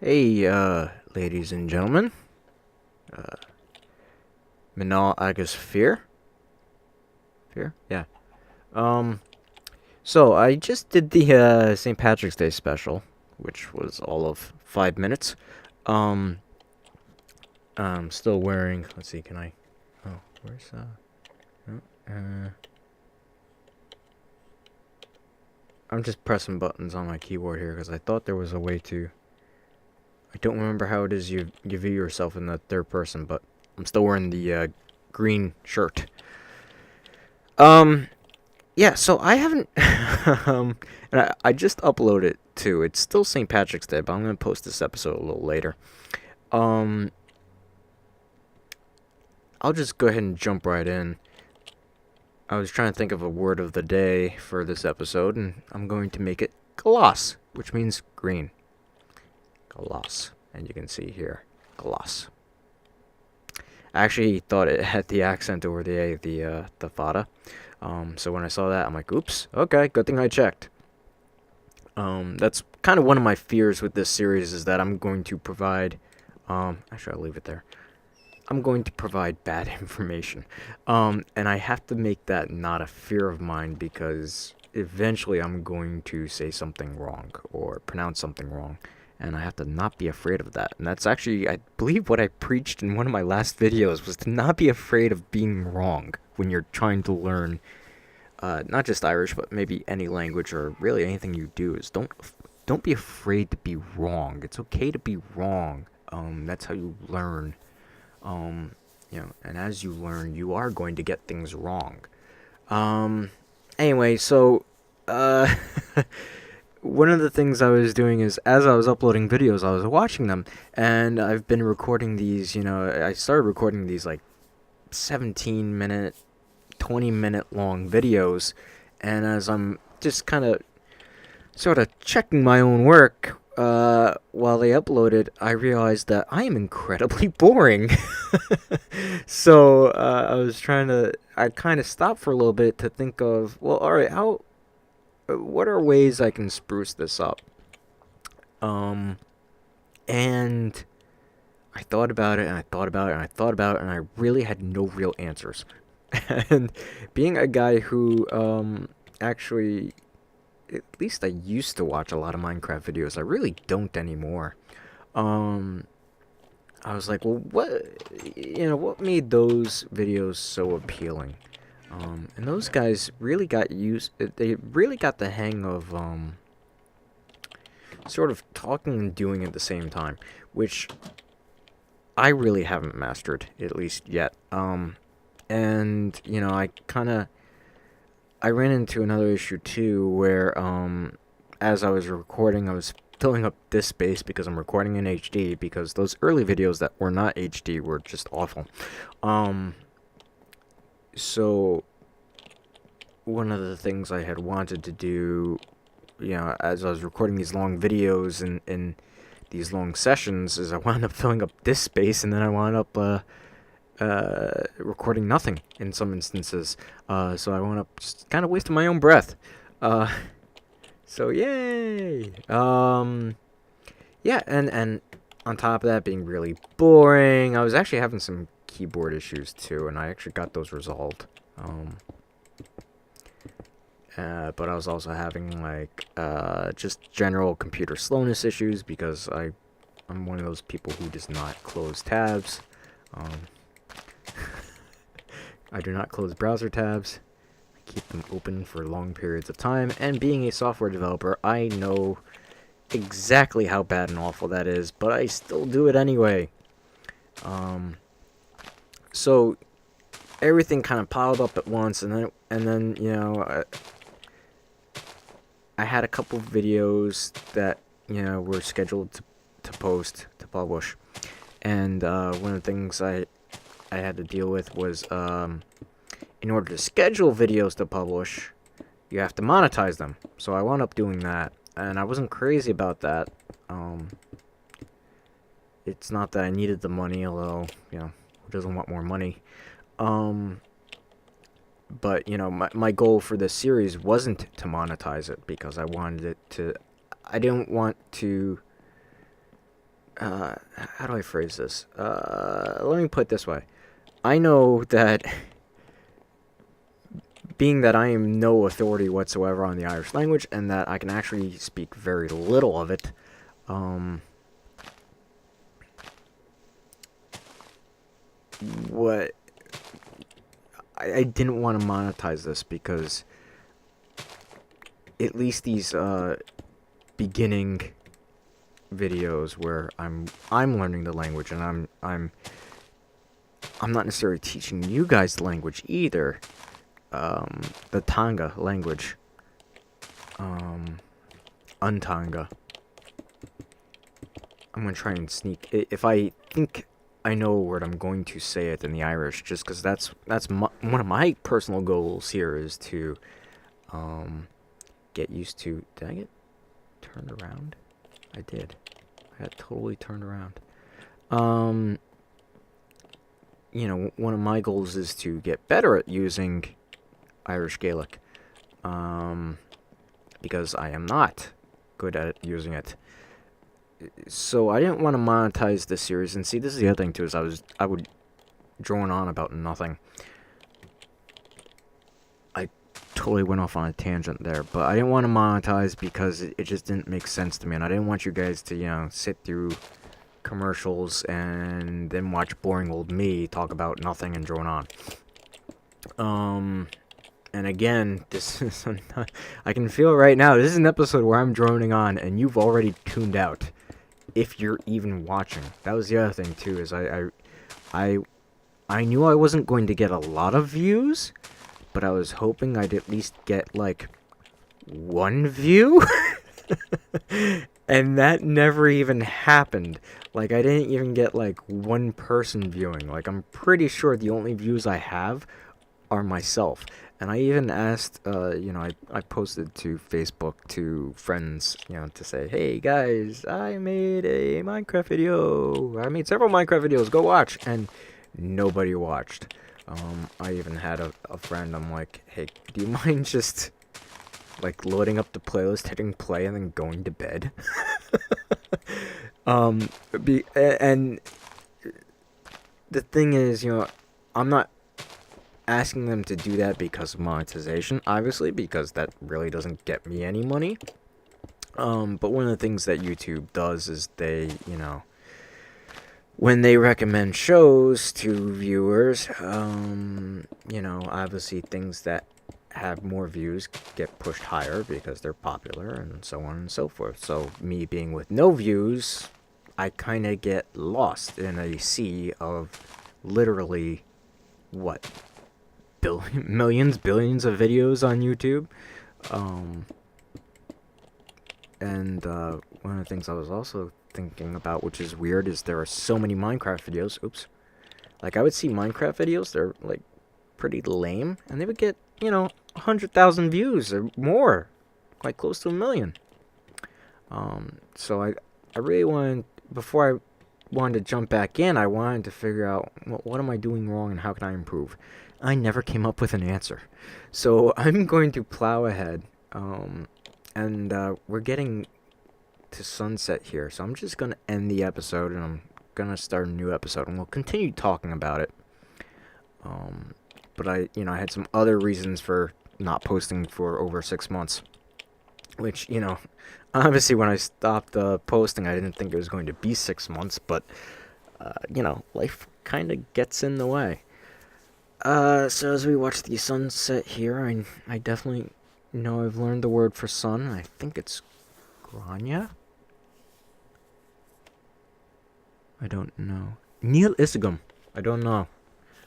Hey, ladies and gentlemen. Uh, Minal Agus Fear? Fear? Yeah. Um, so I just did the, St. Patrick's Day special, which was all of 5 minutes. Um, I'm still wearing, let's see, can I, oh, where's, I'm just pressing buttons on my keyboard here, because I thought there was a way to, I don't remember how it is you view yourself in the third person, but I'm still wearing the, green shirt. Um, Yeah, so I haven't, and I just uploaded it too. It's still St. Patrick's Day, but I'm gonna post this episode a little later. Um, I'll just go ahead and jump right in. I was trying to think of a word of the day for this episode, and I'm going to make it Glas, which means green. Glas, and you can see here, Glas. I actually thought it had the accent over the A, the fada. So when I saw that, I'm like, oops, okay, good thing I checked. That's kind of one of my fears with this series is that I'm going to provide, actually I'll leave it there. I'm going to provide bad information. And I have to make that not a fear of mine because eventually I'm going to say something wrong or pronounce something wrong. And I have to not be afraid of that. And that's actually, I believe, what I preached in one of my last videos was to not be afraid of being wrong when you're trying to learn not just Irish, but maybe any language or really anything you do is don't be afraid to be wrong. It's okay to be wrong. That's how you learn. And as you learn, you are going to get things wrong. Um, anyway, so uh, one of the things I was doing is as I was uploading videos, I was watching them, and I've been recording these. I started recording these like 17-minute 20-minute long videos, and as I'm just kind of sort of checking my own work while they uploaded, I realized that I am incredibly boring. So I kind of stopped for a little bit to think of, well, all right, what are ways I can spruce this up? Um, and I thought about it, and I thought about it, and I thought about it, and I really had no real answers. And being a guy who actually, at least I used to watch a lot of Minecraft videos. I really don't anymore. Um I was like, well, what made those videos so appealing? And those guys really got used. They really got the hang of sort of talking and doing at the same time, which I really haven't mastered, at least yet. And I ran into another issue too, where as I was recording, I was filling up this space because I'm recording in HD. Because those early videos that were not HD were just awful. Um, so one of the things I had wanted to do, as I was recording these long videos and these long sessions, is I wound up filling up this space, and then I wound up recording nothing in some instances. So I wound up just kind of wasting my own breath. Uh, so yay! Yeah, and on top of that being really boring, I was actually having some keyboard issues too, and I actually got those resolved. But I was also having like just general computer slowness issues because I'm one of those people who does not close tabs. Um, I do not close browser tabs. I keep them open for long periods of time. And being a software developer, I know exactly how bad and awful that is, but I still do it anyway. So everything kind of piled up at once, and then I had a couple videos that were scheduled to post to publish, and one of the things I had to deal with was in order to schedule videos to publish, you have to monetize them. So I wound up doing that, and I wasn't crazy about that. It's not that I needed the money, although who doesn't want more money? But my goal for this series wasn't to monetize it because I wanted it to. I didn't want to how do I phrase this? Let me put it this way. I know that, being that I am no authority whatsoever on the Irish language, and that I can actually speak very little of it, what I didn't want to monetize this because at least these beginning videos where I'm learning the language, and I'm not necessarily teaching you guys the language either. The Tonga language. Untanga. I'm gonna try and sneak. If I think I know a word, I'm going to say it in the Irish, just because that's one of my personal goals here is to get used to. Did I get turned around? I did. I got totally turned around. You know, one of my goals is to get better at using Irish Gaelic, because I am not good at using it. So I didn't want to monetize this series, and see, this is the other thing too, is I would drone on about nothing. I totally went off on a tangent there, but I didn't want to monetize because it just didn't make sense to me, and I didn't want you guys to, you know, sit through commercials and then watch boring old me talk about nothing and drone on. And again, this is I can feel right now, this is an episode where I'm droning on and you've already tuned out, if you're even watching. That was the other thing too, is I knew I wasn't going to get a lot of views, but I was hoping I'd at least get like one view. And that never even happened. Like, I didn't even get like one person viewing. Like, I'm pretty sure the only views I have are myself. And I even asked, you know, I posted to Facebook to friends, you know, to say, hey guys, I made a Minecraft video. I made several Minecraft videos, go watch. And nobody watched. I even had a friend, I'm like, hey, do you mind just, like, loading up the playlist, hitting play, and then going to bed? And the thing is, you know, I'm not asking them to do that because of monetization, obviously, because that really doesn't get me any money. But one of the things that YouTube does is they, you know, when they recommend shows to viewers, you know, obviously things that have more views get pushed higher because they're popular, and so on and so forth. So me being with no views, I kind of get lost in a sea of literally, what, billions of videos on YouTube. And one of the things I was also thinking about, which is weird, is there are so many Minecraft videos. Oops. Like, I would see Minecraft videos, they're like pretty lame, and they would get, you know, 100,000 views or more, quite close to 1 million. So I really wanted, before I wanted to jump back in, I wanted to figure out, what am I doing wrong and how can I improve? I never came up with an answer. So I'm going to plow ahead, and we're getting to sunset here, so I'm just going to end the episode, and I'm going to start a new episode, and we'll continue talking about it. But I had some other reasons for not posting for over 6 months, which, you know, obviously when I stopped posting, I didn't think it was going to be 6 months, but, you know, life kind of gets in the way. So as we watch the sunset here, I definitely know I've learned the word for sun. I think it's grania? I don't know. Neil Isigum. I don't know.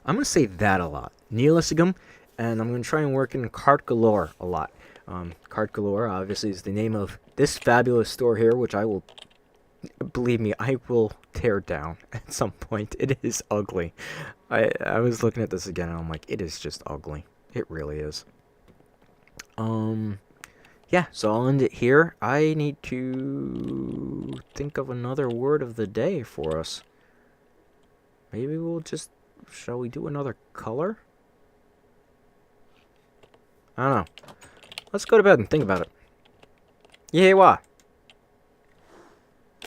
I'm going to say that a lot. Neil Isigum, and I'm going to try and work in Cart Galore a lot. Cart Galore, obviously, is the name of this fabulous store here, which I will, believe me, I will tear down at some point. It is ugly. I was looking at this again, and I'm like, it is just ugly. It really is. Yeah, so I'll end it here. I need to think of another word of the day for us. Maybe we'll just, shall we do another color? I don't know. Let's go to bed and think about it. Yeehaw!